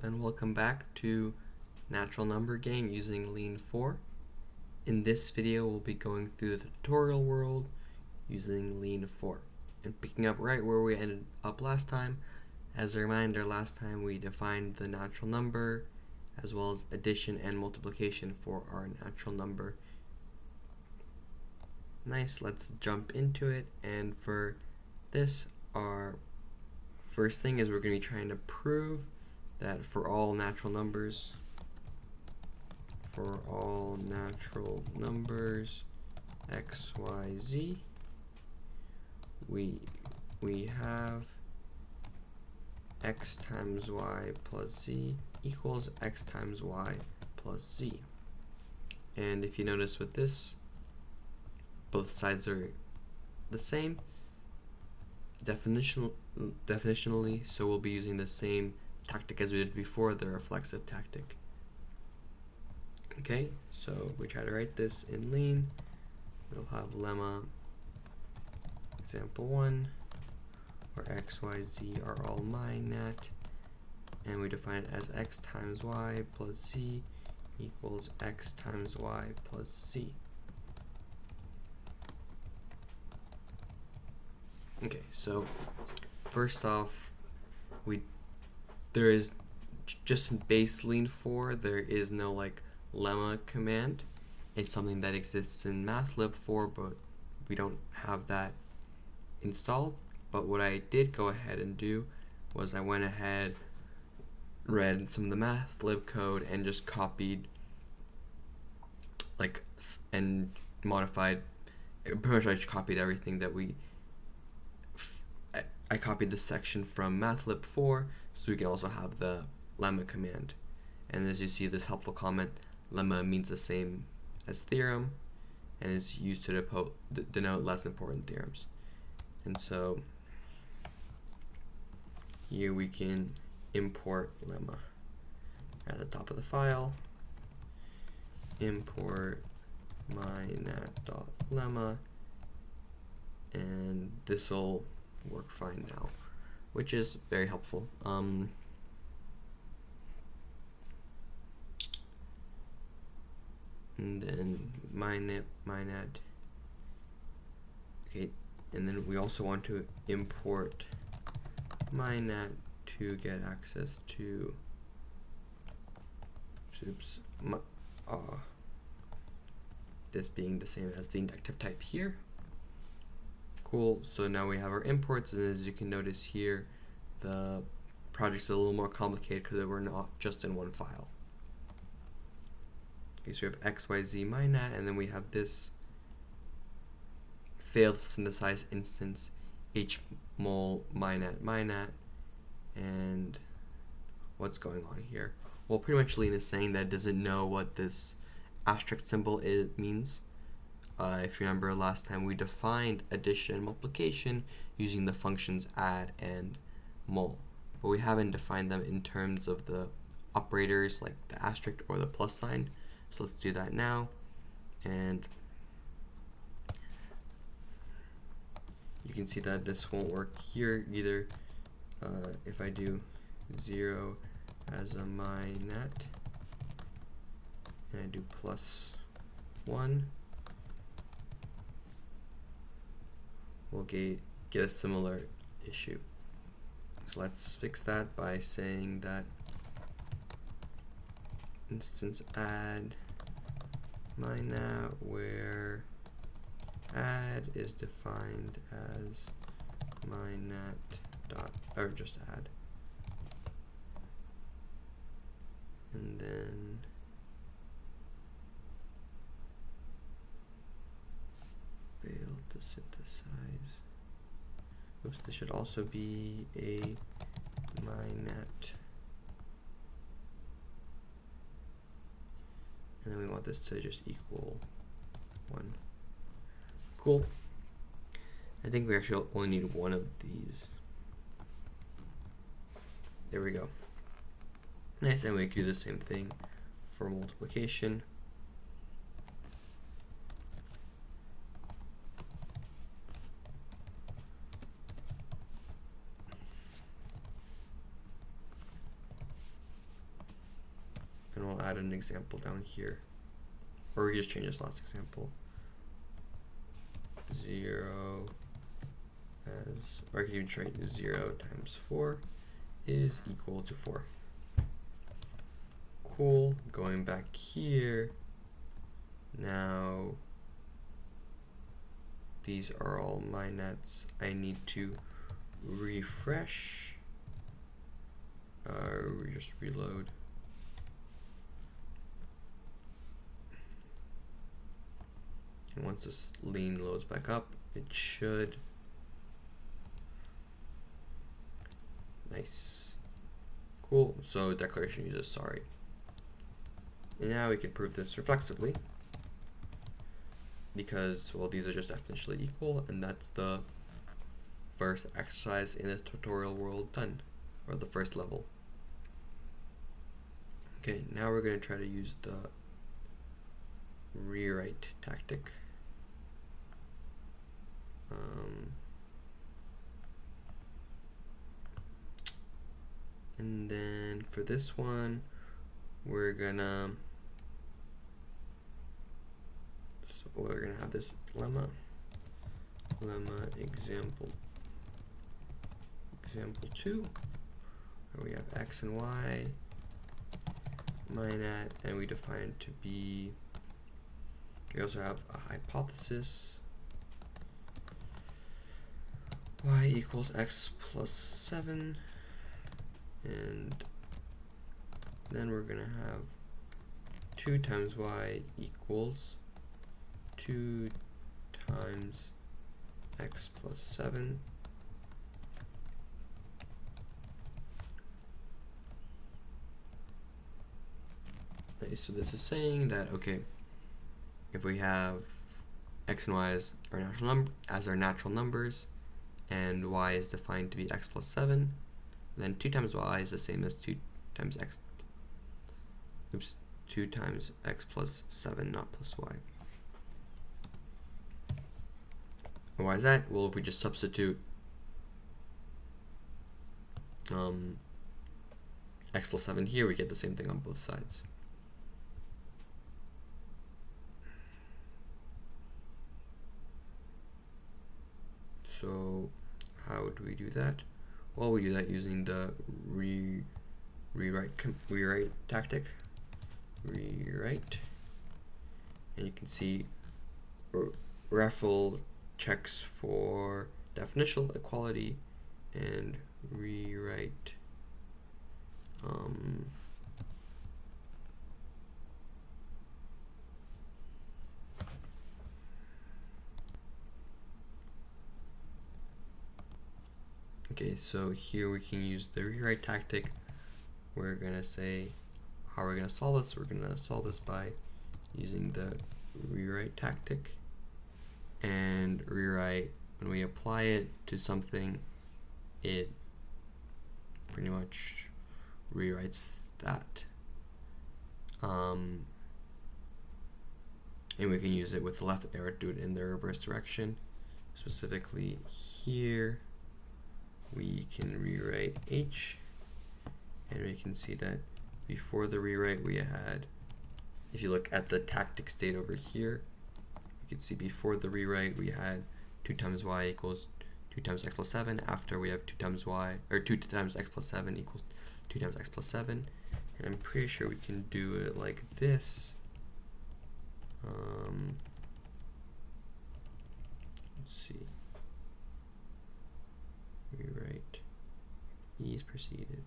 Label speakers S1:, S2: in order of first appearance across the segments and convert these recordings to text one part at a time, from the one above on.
S1: and welcome back to Natural Number Game using Lean 4. In this video we'll be going through the tutorial world using Lean 4 and picking up right where we ended up last time. As a reminder, last time we defined the natural number as well as addition and multiplication for our natural number. Nice, let's jump into it, and for this our first thing is we're going to be trying to prove that for all natural numbers, x, y, z, we have x times y plus z equals x times y plus z. And if you notice with this, both sides are the same definitionally, so we'll be using the same tactic as we did before, the reflexive tactic. Okay, so we try to write this in Lean. We'll have lemma example 1, where x, y, z are all my nat, and we define it as x times y plus z equals x times y plus z. Okay, so first off, there is just in base Lean 4, there is no like lemma command. It's something that exists in mathlib 4, but we don't have that installed. But what I did go ahead and do was I went ahead, read some of the mathlib code, and just copied and modified. Pretty much I just copied everything that I copied this section from mathlib 4 so we can also have the lemma command. And as you see, this helpful comment, lemma means the same as theorem and is used to denote less important theorems. And so here we can import lemma at the top of the file, import mynat.lemma, and this will work fine now, which is very helpful. And then mynat. Okay, and then we also want to import mynat to get access to this being the same as the inductive type here. Cool, so now we have our imports, and as you can notice here, the project's a little more complicated because we're not just in one file. Okay, so we have xyz mynat, and then we have this failed synthesize instance hmol mynat, and what's going on here? Well, pretty much Lean is saying that it doesn't know what this asterisk symbol means. If you remember last time, we defined addition and multiplication using the functions add and mul, but we haven't defined them in terms of the operators like the asterisk or the plus sign. So let's do that now. And you can see that this won't work here either. If I do 0 as a mynat and I do +1, we'll get a similar issue. So let's fix that by saying that instance add mynat, where add is defined as mynat or just add, and then failed to synthesize. Oops, this should also be a mynat, and then we want this to just equal 1. Cool. I think we actually only need one of these. There we go. Nice, and we can do the same thing for multiplication. And we'll add an example down here. Or we just change this last example. 0 as, or I can even write 0 times 4 is equal to 4. Cool. Going back here. Now, these are all my nets. I need to refresh. We just reload. And once this lean loads back up, it should. Nice. Cool. So declaration uses sorry. And now we can prove this reflexively, because, well, these are just definitionally equal, and that's the first exercise in the tutorial world done, or the first level. Okay, now we're going to try to use the rewrite tactic. And then for this one, we're gonna have this lemma example 2, where we have x and y, minat, and we define it to be, we also have a hypothesis, y equals x plus 7, and then we're gonna have 2 times y equals 2 times x plus 7. Nice. So this is saying that, okay, if we have x and y as our natural numbers, and y is defined to be x plus 7, then 2 times y is the same as 2 times x. Oops, 2 times x plus 7, not plus y. And why is that? Well, if we just substitute x plus 7 here, we get the same thing on both sides. So how do we do that? Well, we do that using the rewrite tactic. Rewrite, and you can see REFL checks for definitional equality and rewrite. Okay, so here we can use the rewrite tactic. We're gonna say how we're gonna solve this. We're gonna solve this by using the rewrite tactic, and rewrite, when we apply it to something, it pretty much rewrites that. And we can use it with the left arrow to do it in the reverse direction. Specifically here, we can rewrite h, and we can see that before the rewrite we had, if you look at the tactic state over here, you can see before the rewrite we had 2 times y equals 2 times x plus 7. After, we have 2 times y, or 2 times x plus 7 equals 2 times x plus 7. And I'm pretty sure we can do it like this. Let's see. Rewrite e is preceded.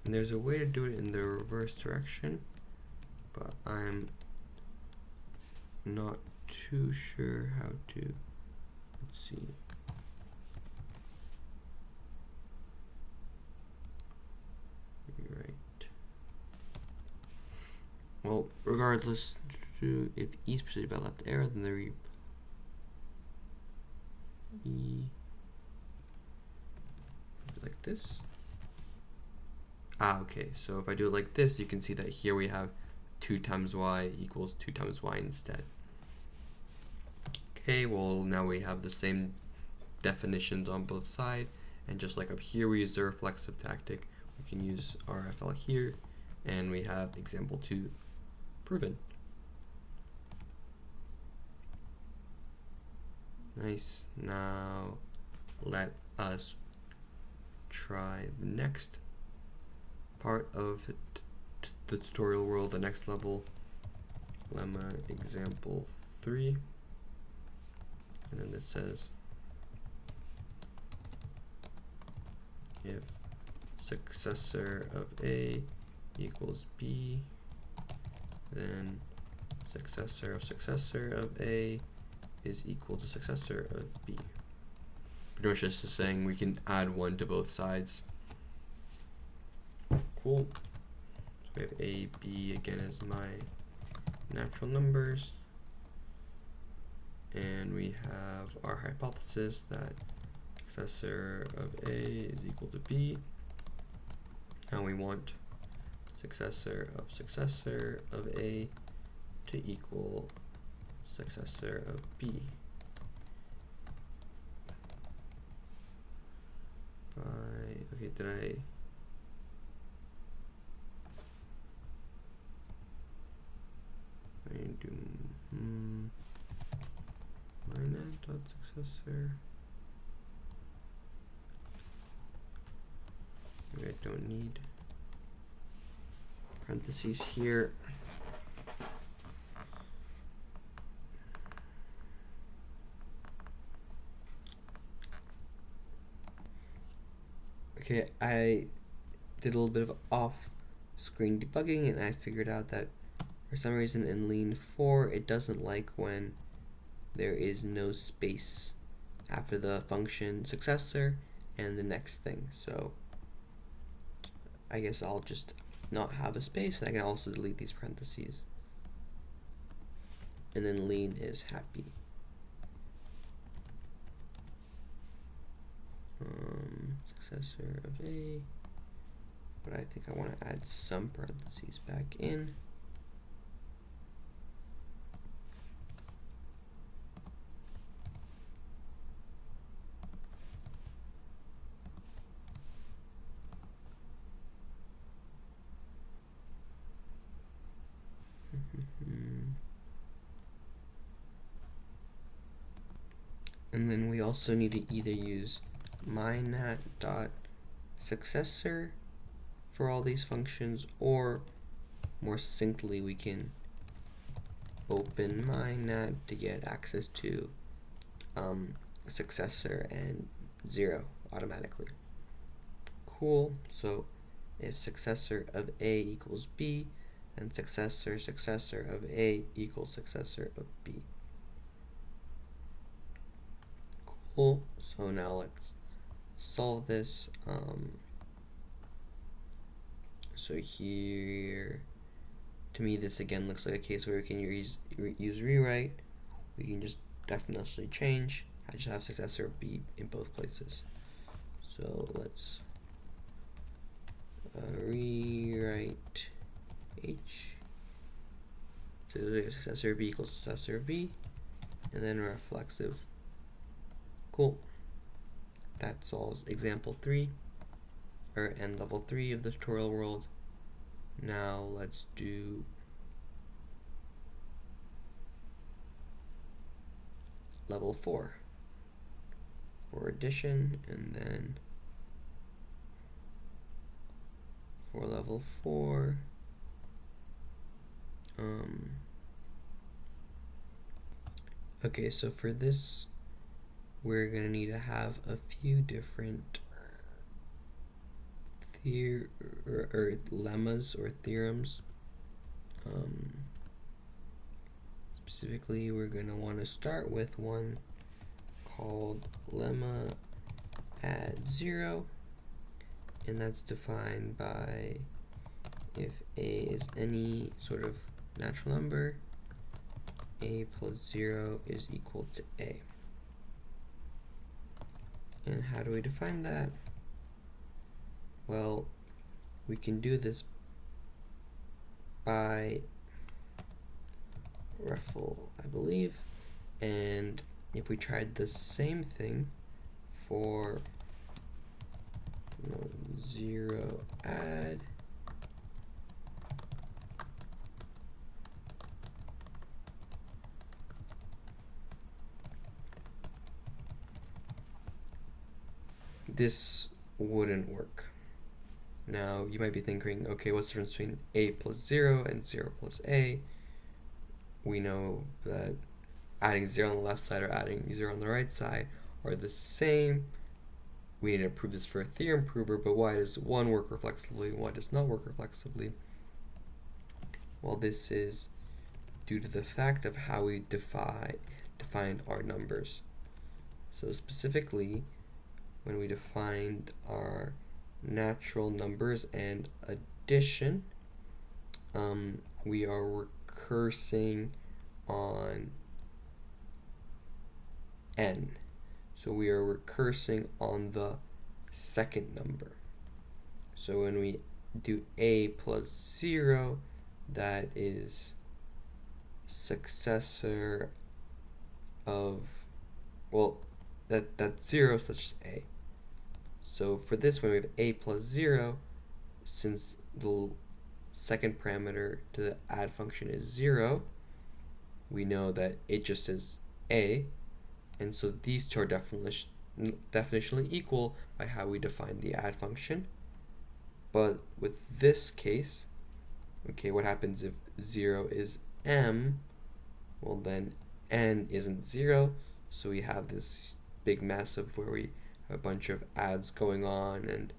S1: And there's a way to do it in the reverse direction, but I'm not too sure how to. Let's see. Rewrite. Well, regardless, if e is preceded by left arrow, then the e like this. Okay, so if I do it like this, you can see that here we have 2 times y equals 2 times y instead. Okay, well now we have the same definitions on both sides, and just like up here we use the reflexive tactic, we can use RFL here, and we have example 2 proven. Nice. Now let us try the next part of the tutorial world, the next level, lemma example 3, and then it says if successor of A equals B, then successor of A is equal to successor of B. Pretty much just saying we can add 1 to both sides. Cool. So we have A, B again as my natural numbers, and we have our hypothesis that successor of A is equal to B. Now we want successor of A to equal successor of B. Okay, did I do minus dot successor? Okay, I don't need parentheses here. Okay, I did a little bit of off-screen debugging, and I figured out that for some reason in Lean 4 it doesn't like when there is no space after the function successor and the next thing. So I guess I'll just not have a space, and I can also delete these parentheses. And then Lean is happy. Successor of A, but I think I want to add some parentheses back in. And then we also need to either use mynat.successor for all these functions, or more succinctly we can open mynat to get access to successor and 0 automatically. Cool. So if successor of A equals B, then successor of A equals successor of B. Cool. So now let's solve this. So here, to me, this again looks like a case where we can use rewrite. We can just definitionally change. I just have successor of B in both places. So let's rewrite H. So successor of B equals successor of B, and then reflexive. Cool. That solves example 3, and level 3 of the tutorial world. Now let's do level 4 for addition, and then for level 4, okay, so for this we're going to need to have a few different lemmas or theorems. Specifically, we're going to want to start with one called lemma add 0, and that's defined by if A is any sort of natural number, A plus 0 is equal to A. And how do we define that? Well, we can do this by REFL, I believe, and if we tried the same thing for 0 add, this wouldn't work. Now you might be thinking, okay, what's the difference between a plus 0 and 0 plus a? We know that adding 0 on the left side or adding 0 on the right side are the same. We need to prove this for a theorem prover, but why does one work reflexively and why does not work reflexively? Well, this is due to the fact of how we defined our numbers. So specifically, when we defined our natural numbers and addition, we are recursing on n. So we are recursing on the second number. So when we do a plus 0, that is successor of, well, that's 0, so that's just a. So for this one, we have a plus 0, since the second parameter to the add function is 0, we know that it just is a, and so these two are definitionally equal by how we define the add function. But with this case, okay, what happens if 0 is m? Well, then n isn't 0, so we have this big mess of where we have a bunch of adds going on, and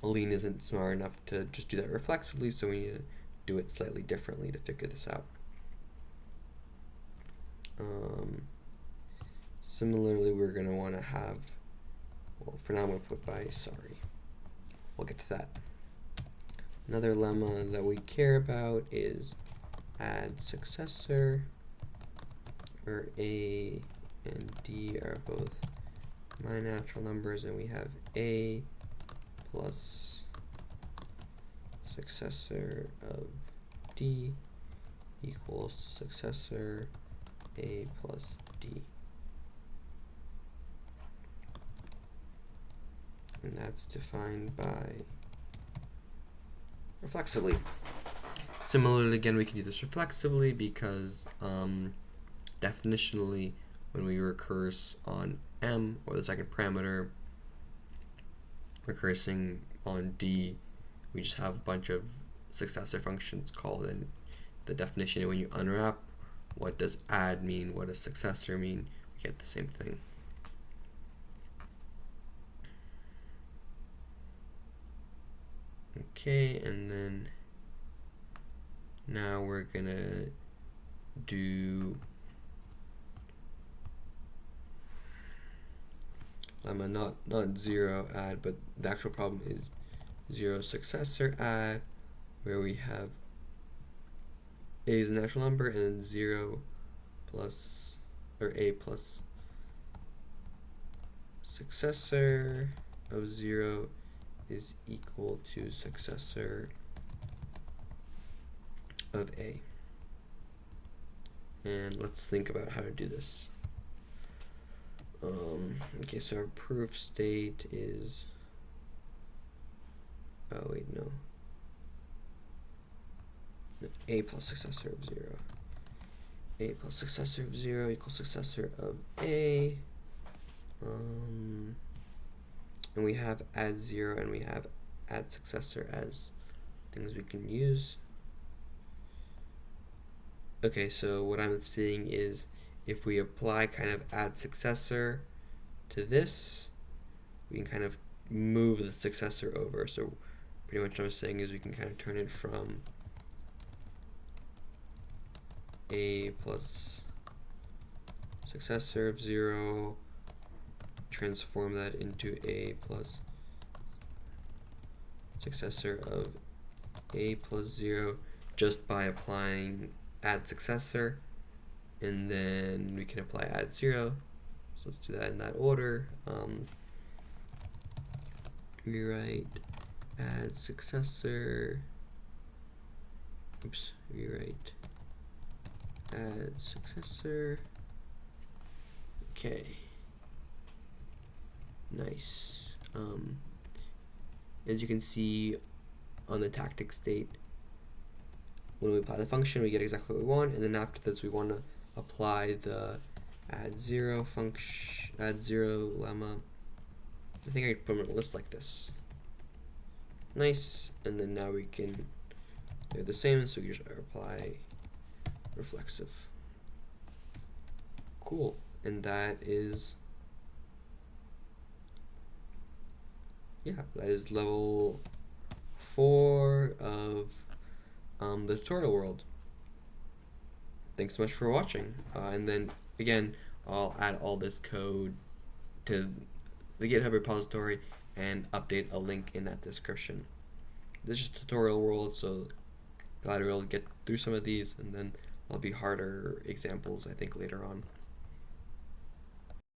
S1: Aline isn't smart enough to just do that reflexively, so we need to do it slightly differently to figure this out. Similarly, we're going to want to have, well, for now I'm going to put by sorry. We'll get to that. Another lemma that we care about is add successor, where a and d are both my natural numbers, and we have a plus successor of d equals to successor a plus d. And that's defined by reflexively. Similarly, again, we can do this reflexively because definitionally, when we recurse on m, or the second parameter, recursing on d, we just have a bunch of successor functions called, and the definition, when you unwrap what does add mean, what does successor mean, we get the same thing. Okay, and then now we're gonna do lemma not 0 add, but the actual problem is 0 successor add, where we have a is a natural number and then 0 plus, or a plus successor of 0 is equal to successor of a. And let's think about how to do this. Okay, so our proof state is, oh wait, no, a plus successor of 0. A plus successor of 0 equals successor of a. And we have add 0 and we have add successor as things we can use. Okay, so what I'm seeing is if we apply kind of add successor to this, we can kind of move the successor over. So pretty much what I'm saying is we can kind of turn it from a plus successor of 0, transform that into a plus successor of a plus 0 just by applying add successor, and then we can apply add 0. So let's do that in that order. Rewrite add successor, rewrite add successor, Okay. Nice. As you can see on the tactic state, when we apply the function, we get exactly what we want, and then after this, we want to apply the add zero function, add zero lemma. I think I could put them in a list like this. Nice, and then now we can do the same, so we just apply reflexive. Cool, and that is, yeah, that is level 4 of the tutorial world. Thanks so much for watching, and then again, I'll add all this code to the GitHub repository and update a link in that description. This is tutorial world, so glad we're able to get through some of these, and then there'll be harder examples I think later on.